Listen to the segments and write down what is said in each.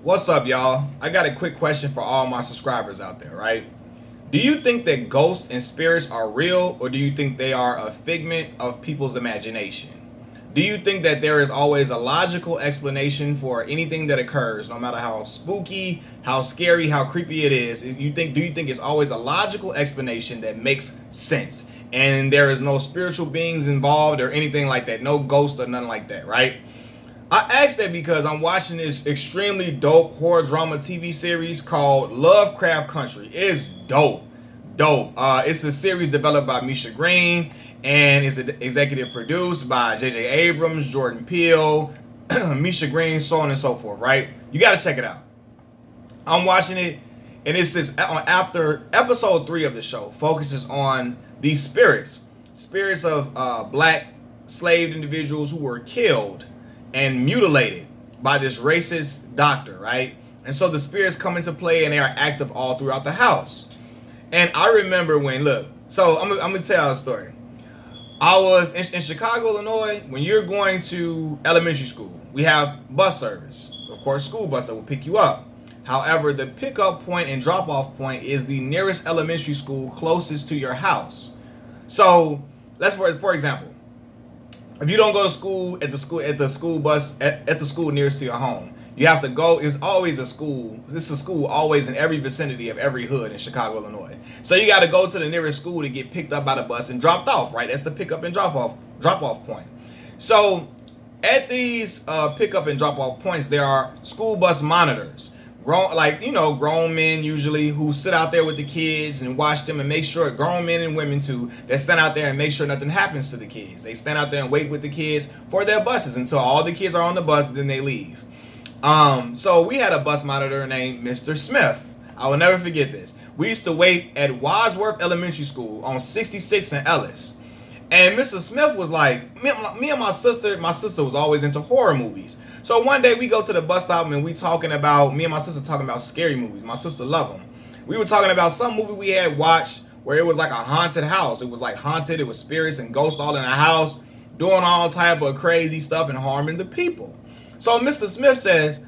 What's up, y'all? I got a quick question for all my subscribers out there, right? Do you think that ghosts and spirits are real, or do you think they are a figment of people's imagination? Do you think that there is always a logical explanation for anything that occurs, no matter how spooky, how scary, how creepy it is? Do you think it's always a logical explanation that makes sense? And there is no spiritual beings involved or anything like that, no ghost or nothing like that, right? I asked that because I'm watching this extremely dope horror drama TV series called Lovecraft Country. It's dope, dope. It's a series developed by Misha Green and it's executive produced by J.J. Abrams, Jordan Peele, Misha Green, so on and so forth. Right? You got to check it out. I'm watching it, and it says after episode 3 of the show focuses on these spirits of black slave individuals who were killed and mutilated by this racist doctor, right? And so the spirits come into play and they are active all throughout the house. And I remember when, look, so I'm gonna tell you a story. I was in Chicago, Illinois. When you're going to elementary school, we have bus service. Of course, school bus that will pick you up. However, the pickup point and drop-off point is the nearest elementary school closest to your house. So, let's for example, if you don't go to school at the school bus at the school nearest to your home, you have to go. It's always a school. This is a school always in every vicinity of every hood in Chicago, Illinois. So you got to go to the nearest school to get picked up by the bus and dropped off. Right, that's the pickup and drop off point. So at these pickup and drop off points, there are school bus monitors. Grown men usually who sit out there with the kids and watch them and make sure, grown men and women too, that stand out there and make sure nothing happens to the kids. They stand out there and wait with the kids for their buses until all the kids are on the bus, then they leave. So we had a bus monitor named Mr. Smith. I will never forget this. We used to wait at Wadsworth Elementary School on 66 and Ellis. And Mr. Smith was like, me and my sister was always into horror movies. So one day we go to the bus stop and me and my sister talking about scary movies. My sister loved them. We were talking about some movie we had watched where it was like a haunted house. It was like haunted. It was spirits and ghosts all in the house, doing all type of crazy stuff and harming the people. So Mr. Smith says,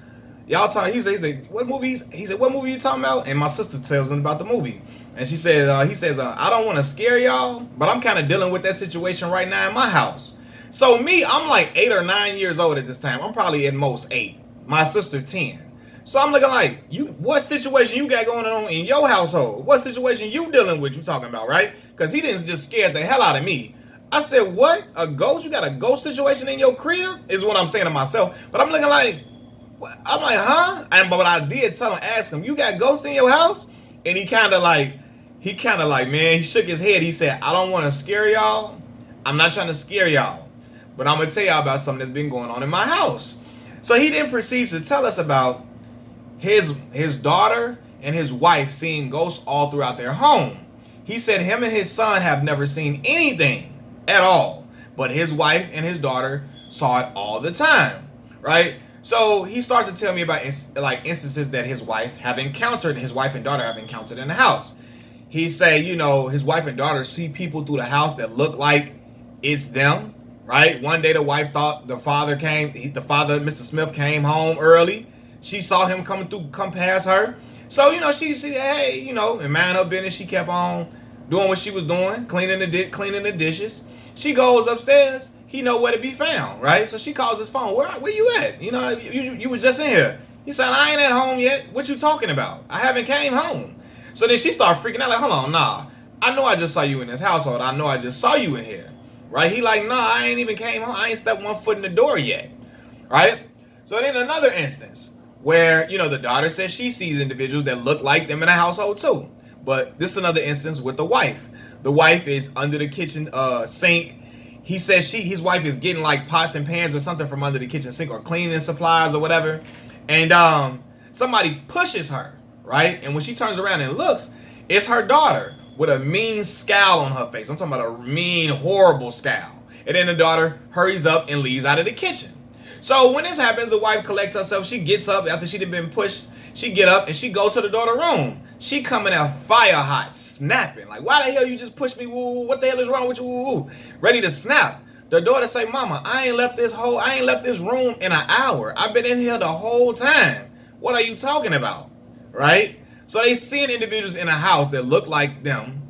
y'all talking, he said, what movies? He said, what movie you talking about? And my sister tells him about the movie. And she said, he says, I don't want to scare y'all, but I'm kind of dealing with that situation right now in my house. So me, I'm like 8 or 9 years old at this time. I'm probably at most 8. My sister 10. So I'm looking like, what situation you got going on in your household? What situation you dealing with? You talking about, right? Because he didn't just scare the hell out of me. I said, what? A ghost? You got a ghost situation in your crib? Is what I'm saying to myself. But I'm looking like, I'm like, huh? But I did ask him, you got ghosts in your house? And he kind of like, man, he shook his head. He said, I don't want to scare y'all. I'm not trying to scare y'all. But I'm going to tell y'all about something that's been going on in my house. So he then proceeds to tell us about his daughter and his wife seeing ghosts all throughout their home. He said him and his son have never seen anything at all. But his wife and his daughter saw it all the time. Right? So he starts to tell me about instances that his wife and daughter have encountered in the house. He say, his wife and daughter see people through the house that look like it's them, right? One day the wife thought the father, Mr. Smith, came home early. She saw him come past her. So, she hey, and mind her business. She kept on doing what she was doing, cleaning the dishes. She goes upstairs. He know where to be found, right? So she calls his phone. Where you at? You was just in here. He said, I ain't at home yet. What you talking about? I haven't came home. So then she started freaking out like, hold on, nah. I know I just saw you in this household. I know I just saw you in here, right? He like, nah, I ain't even came home. I ain't stepped one foot in the door yet, right? So then another instance where, the daughter says she sees individuals that look like them in the household too. But this is another instance with the wife. The wife is under the kitchen sink. He says his wife is getting like pots and pans or something from under the kitchen sink or cleaning supplies or whatever. And somebody pushes her. Right? And when she turns around and looks, it's her daughter with a mean scowl on her face. I'm talking about a mean, horrible scowl. And then the daughter hurries up and leaves out of the kitchen. So when this happens, the wife collects herself. She gets up after she'd been pushed. She get up and she go to the daughter's room. She coming out fire hot, snapping. Like, why the hell you just pushed me? Woo, what the hell is wrong with you? Woo, ready to snap. The daughter say, Mama, I ain't left this room in an hour. I've been in here the whole time. What are you talking about? Right? So they seeing individuals in a house that look like them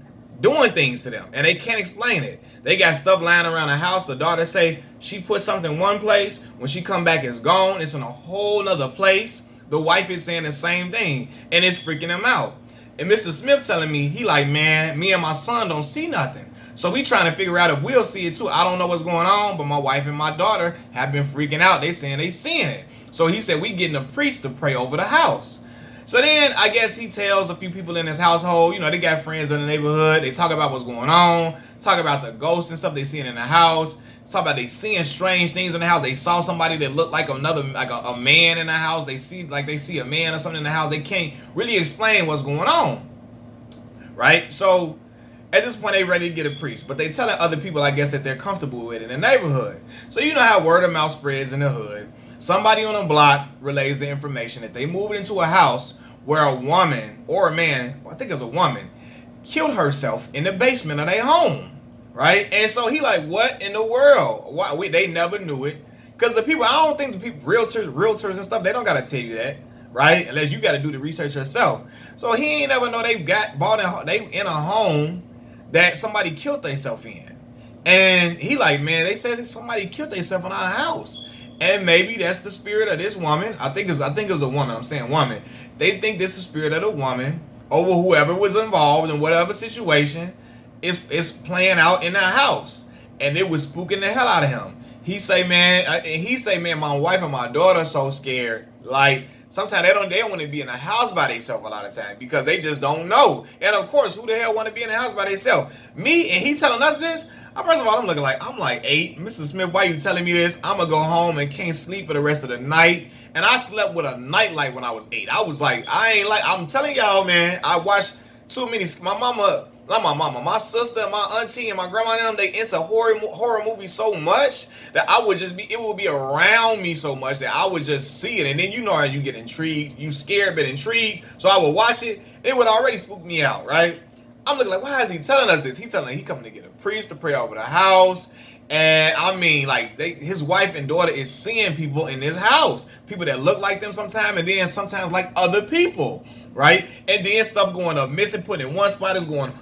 doing things to them, and they can't explain it. They got stuff lying around the house. The daughter say she put something one place. When she come back, it's gone. It's in a whole nother place. The wife is saying the same thing, and it's freaking him out. And Mr. Smith telling me, he like, man, me and my son don't see nothing. So we trying to figure out if we'll see it too. I don't know what's going on, but my wife and my daughter have been freaking out. They saying they seeing it. So he said, we getting a priest to pray over the house. So then I guess he tells a few people in his household, they got friends in the neighborhood. They talk about what's going on, talk about the ghosts and stuff they seeing in the house, talk about they seeing strange things in the house. They saw somebody that looked like a man in the house. They see a man or something in the house. They can't really explain what's going on, right? So at this point, they ready to get a priest, but they telling other people, I guess, that they're comfortable with in the neighborhood. So you know how word of mouth spreads in the hood. Somebody on a block relays the information that they moved into a house where a woman or a man, I think it was a woman, killed herself in the basement of their home, right? And so he like, what in the world? Why they never knew it? Because the people, I don't think the people, realtors and stuff, they don't gotta tell you that, right? Unless you gotta do the research yourself. So he ain't never know they in a home that somebody killed themselves in. And he like, man, they said somebody killed themselves in our house. And maybe that's the spirit of this woman. I think it was a woman. I'm saying woman. They think this is the spirit of the woman over whoever was involved in whatever situation is playing out in that house. And it was spooking the hell out of him. He say, man, my wife and my daughter are so scared. Like, sometimes they don't want to be in a house by themselves a lot of time because they just don't know. And of course, who the hell want to be in a house by themselves? Me, and he telling us this. First of all, I'm like 8. Mr. Smith, why you telling me this? I'm going to go home and can't sleep for the rest of the night. And I slept with a nightlight when I was 8. I was like, I'm telling y'all, man, I watched too many, my sister, my auntie, and my grandma and them, they into horror movies so much that it would be around me so much that I would just see it. And then you know how you get intrigued. You scared but intrigued. So I would watch it. It would already spook me out, right? I'm looking like, why is he telling us this? He coming to get a priest to pray over the house. And I mean, like, his wife and daughter is seeing people in his house. People that look like them sometimes, and then sometimes like other people, right? And then stuff going up missing, put in one spot is going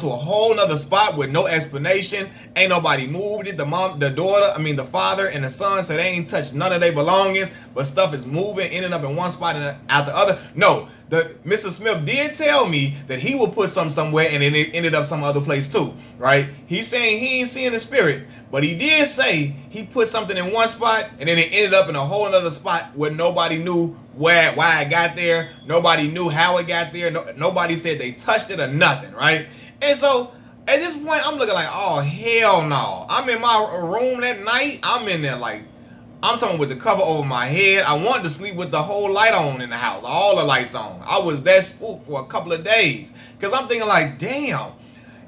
to a whole nother spot with no explanation. Ain't nobody moved it. The father and the son said they ain't touched none of their belongings, but stuff is moving, ending up in one spot and out the other. No, Mr. Smith did tell me that he will put some somewhere and then it ended up some other place too, right? He's saying he ain't seeing the spirit, but he did say he put something in one spot and then it ended up in a whole other spot where nobody knew why it got there. Nobody knew how it got there. Nobody said they touched it or nothing, right? And so at this point, I'm looking like, oh, hell no. I'm in my room that night. I'm in there like, I'm talking with the cover over my head. I wanted to sleep with the whole light on in the house, all the lights on. I was that spooked for a couple of days because I'm thinking like, damn.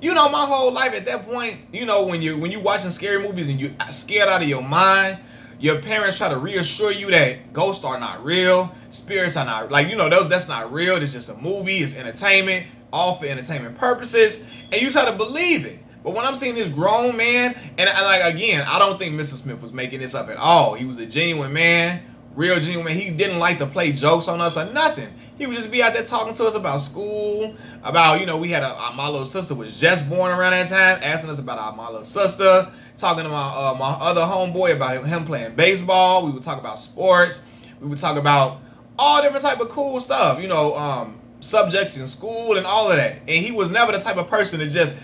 My whole life at that point, when you watching scary movies and you're scared out of your mind, your parents try to reassure you that ghosts are not real, spirits are not, that's not real. It's just a movie. It's entertainment, all for entertainment purposes, and you try to believe it. But when I'm seeing this grown man, and again, I don't think Mr. Smith was making this up at all. He was a genuine man, real genuine man. He didn't like to play jokes on us or nothing. He would just be out there talking to us about school, about, we had my little sister was just born around that time, asking us about my little sister, talking to my other homeboy about him playing baseball. We would talk about sports. We would talk about all different type of cool stuff, subjects in school and all of that. And he was never the type of person to just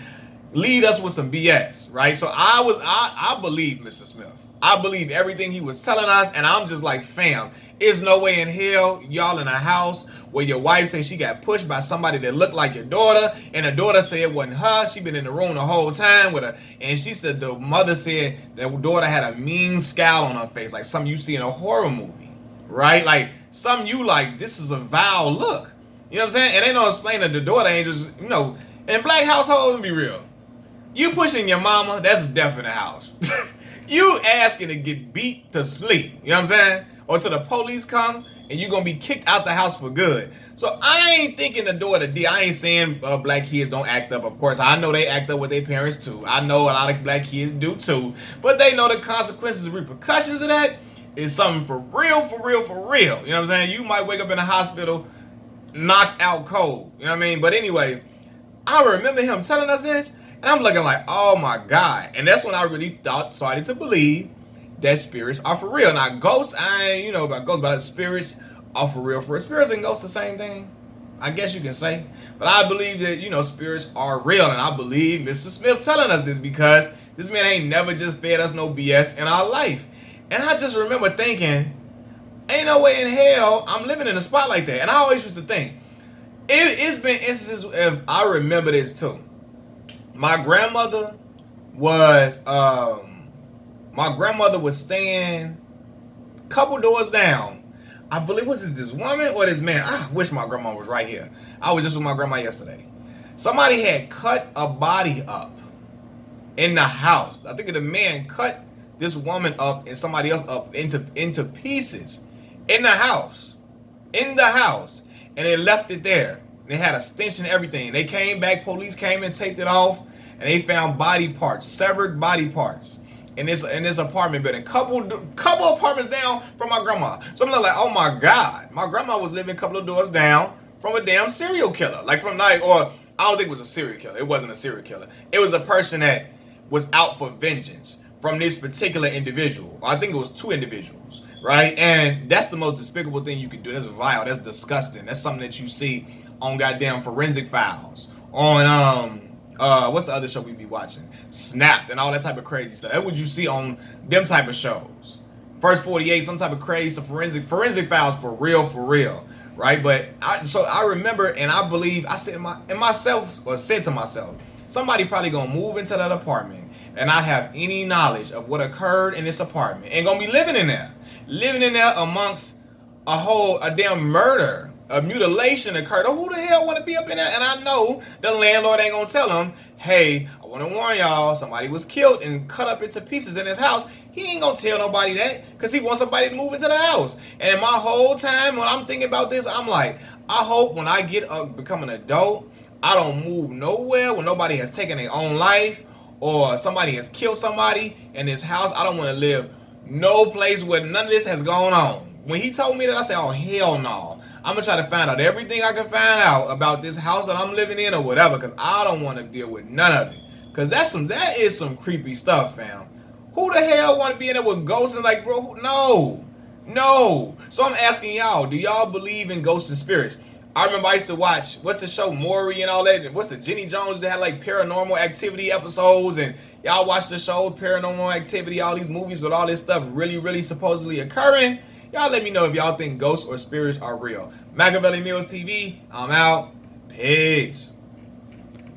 lead us with some BS, right? So I believe Mr. Smith. I believe everything he was telling us, and I'm just like, fam, there's no way in hell y'all in a house where your wife says she got pushed by somebody that looked like your daughter, and the daughter said it wasn't her. She been in the room the whole time with her, and she said the mother said that the daughter had a mean scowl on her face, like something you see in a horror movie, right? Like something you like, this is a vile look. You know what I'm saying? And they don't explain that the daughter ain't just, in black households, be real. You pushing your mama, that's death in the house. You asking to get beat to sleep. You know what I'm saying? Or till the police come and you going to be kicked out the house for good. So I ain't thinking the daughter D. I ain't saying black kids don't act up. Of course, I know they act up with their parents too. I know a lot of black kids do too. But they know the consequences and repercussions of that. is something for real, for real, for real. You know what I'm saying? You might wake up in a hospital knocked out cold. You know what I mean? But anyway, I remember him telling us this, and I'm looking like, oh my God. And that's when I really started to believe that spirits are for real. Now, ghosts, I ain't, about ghosts, but spirits are for real. For spirits and ghosts, the same thing, I guess you can say. But I believe that, spirits are real. And I believe Mr. Smith telling us this because this man ain't never just fed us no BS in our life. And I just remember thinking, ain't no way in hell I'm living in a spot like that. And I always used to think, it's been instances if I remember this too. My grandmother was staying a couple doors down. I believe, was it this woman or this man? I wish my grandma was right here. I was just with my grandma yesterday. Somebody had cut a body up in the house. I think the man cut this woman up and somebody else up into pieces in the house. And they left it there. They had a stench and everything. They came back, police came and taped it off, and they found body parts, severed body parts in this apartment building. Couple apartments down from my grandma. So I'm like, oh my God. My grandma was living a couple of doors down from a damn serial killer. Or I don't think it was a serial killer. It wasn't a serial killer. It was a person that was out for vengeance from this particular individual. I think it was two individuals, right? And that's the most despicable thing you could do. That's vile. That's disgusting. That's something that you see on goddamn Forensic Files. On what's the other show we be watching? Snapped and all that type of crazy stuff. That's what you see on them type of shows. First 48, some type of crazy Forensic Files for real, right? But I remember and I believe I said to myself, somebody probably gonna move into that apartment and not have any knowledge of what occurred in this apartment and gonna be living in there amongst a damn murder, a mutilation occurred. Oh, who the hell want to be up in there? And I know the landlord ain't gonna tell him, hey, I want to warn y'all, somebody was killed and cut up into pieces in his house. He ain't gonna tell nobody that because he wants somebody to move into the house. And my whole time when I'm thinking about this, I'm like, I hope when I become an adult, I don't move nowhere when nobody has taken their own life or somebody has killed somebody in this house. I don't want to live no place where none of this has gone on. When he told me that, I said, oh, hell no. I'm going to try to find out everything I can find out about this house that I'm living in or whatever because I don't want to deal with none of it. Because that is some creepy stuff, fam. Who the hell want to be in there with ghosts and like, bro, no. So I'm asking y'all, do y'all believe in ghosts and spirits? I remember I used to watch, what's the show, Maury and all that, and what's the Jenny Jones that had like Paranormal Activity episodes, and y'all watch the show Paranormal Activity, all these movies with all this stuff really, really supposedly occurring. Y'all let me know if y'all think ghosts or spirits are real. Machiavelli Mills TV, I'm out. Peace.